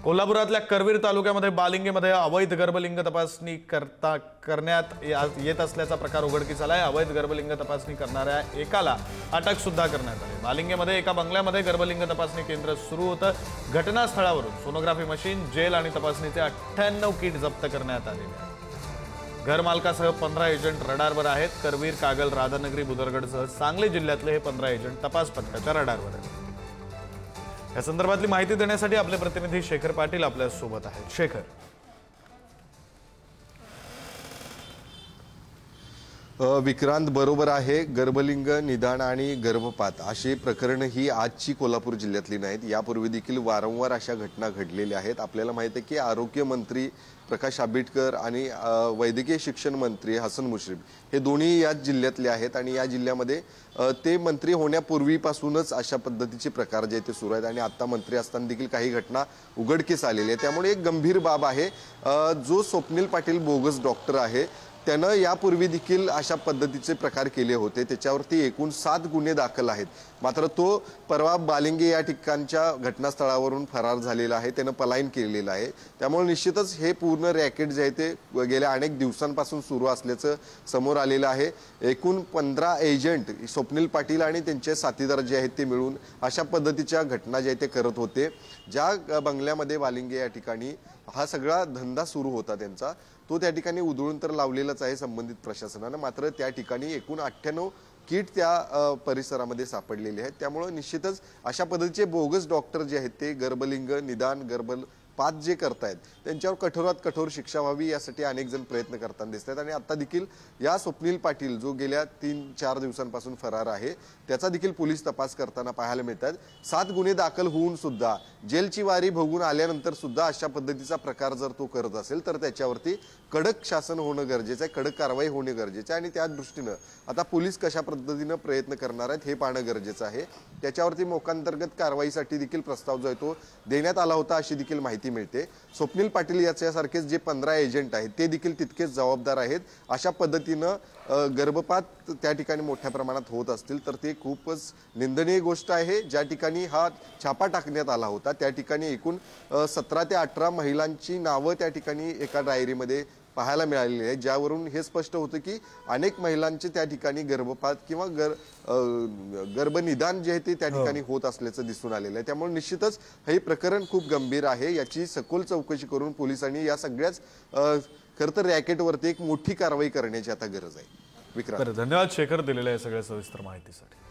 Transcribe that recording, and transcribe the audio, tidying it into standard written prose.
कोल्हापुरातल्या करवीर तालुक्यामध्ये बालिंगेमध्ये अवैध गर्भलिंग तपासणी करण्यात येत असल्याचा प्रकार उघडकीस आलाय। अवैध गर्भलिंग तपासणी करणाऱ्या एकाला अटक सुद्धा करण्यात आली। बालिंगेमध्ये एका बंगल्यामध्ये गर्भलिंग तपासणी केंद्र सुरू होतं। घटनास्थळावरून सोनोग्राफी मशीन, जेल आणि तपासणीचे 98 किट जप्त करण्यात आले आहेत। घरमालकासह 15 एजंट रडारवर आहेत। करवीर, कागल, राधानगरी, बुदरगडसह सांगली जिल्ह्यातले हे 15 एजंट तपास पथकाच्या रडारवर आहेत। या संदर्भातली माहिती देण्यासाठी आपले प्रतिनिधी शेखर पाटील आपल्या सोबत आहेत। शेखर, विक्रांत बरोबर आहे। गर्भलिंग निदान आणि गर्भपात अशी प्रकरण ही आजची कोल्हापूर जिल्ह्यातली नाहीत। यापूर्वी देखील वारंवार अशा घटना घडलेल्या आहेत। आपल्याला माहिती आहे की आरोग्य मंत्री प्रकाश आंबेडकर आणि वैद्यकीय शिक्षण मंत्री हसन मुश्रीफ हे दोन्ही याच जिल्ह्यातले आहेत आणि या जिल्ह्यामध्ये ते मंत्री होण्यापूर्वीपासूनच अशा पद्धतीचे प्रकार जे ते सुरू आहेत आणि आता मंत्री असताना देखील काही घटना उघडकीस आलेल्या आहेत। त्यामुळे एक गंभीर बाब आहे। जो स्वप्नील पाटील बोगस डॉक्टर आहे त्यानं यापूर्वी देखील अशा पद्धतीचे प्रकार केले होते। त्याच्यावरती एकूण 7 गुन्हे दाखल आहेत। मात्र तो परवा बालिंगे या ठिकाणच्या घटनास्थळावरून फरार झालेला आहे, त्यानं पलायन केलेलं आहे। त्यामुळे निश्चितच हे पूर्ण रॅकेट जे आहे ते गेल्या अनेक दिवसांपासून सुरू असल्याचं समोर आलेलं आहे। एकूण 15 एजंट स्वप्नील पाटील आणि त्यांचे साथीदार जे आहेत ते मिळून अशा पद्धतीच्या घटना जे ते करत होते। ज्या बंगल्यामध्ये बालिंगे या ठिकाणी हा सगळा धंदा सुरू होता त्यांचा, तो त्या ठिकाणी उधळून तर लावलेलाच आहे संबंधित प्रशासनाने। मात्र त्या ठिकाणी एकूण 98 किट त्या परिसरामध्ये सापडलेले आहेत। त्यामुळे निश्चितच अशा पद्धतीचे बोगस डॉक्टर जे आहेत ते गर्भलिंग निदान, गर्भपात जे करतायत त्यांच्यावर कठोरात कठोर शिक्षा व्हावी यासाठी अनेक जण प्रयत्न करताना दिसतात। आणि आता देखील या स्वप्नील पाटील जो गेल्या 3-4 दिवसांपासून फरार आहे त्याचा देखील पोलीस तपास करताना पाहायला मिळतात। 7 गुन्हे दाखल होऊन सुद्धा जेलची वारी भोगून आल्यानंतर सुद्धा अशा पद्धतीचा प्रकार जर तो करत असेल तर त्याच्यावरती कडक शासन होणं गरजेचं आहे, कडक कारवाई होणे गरजेचं आहे। आणि त्या दृष्टीनं आता पोलीस कशा पद्धतीने प्रयत्न करणार आहेत हे पाहणं गरजेचं आहे। त्याच्यावरती मोकांतर्गत कारवाईसाठी देखील प्रस्ताव जो आहे तो देण्यात आला होता अशी देखील माहिती मिळते। स्वप्नील पाटील याच्यासारखेच जे 15 एजंट आहेत ते देखील तितकेच जबाबदार आहेत। अशा पद्धतीनं गर्भपात त्या ठिकाणी मोठ्या प्रमाणात होत असतील तर ते खूपच निंदनीय गोष्ट आहे। ज्या ठिकाणी हा छापा टाकण्यात आला होता त्या ठिकाणी एकूण 17 ते 18 महिलांची नावं त्या ठिकाणी एका डायरीमध्ये पाहायला मिळालेली आहे, ज्यावरून हे स्पष्ट होतं की अनेक महिलांचे त्या ठिकाणी गर्भपात किंवा गर्भनिदान जे आहे ते त्या ठिकाणी होत असल्याचं दिसून आलेलं आहे। त्यामुळे निश्चितच हे प्रकरण खूप गंभीर आहे। याची सखोल चौकशी करून पोलिसांनी या सगळ्याच खरं तर रॅकेटवरती एक मोठी कारवाई करण्याची आता गरज आहे। विक्रांत, धन्यवाद शेखर दिलेल्या सगळ्या सविस्तर माहितीसाठी।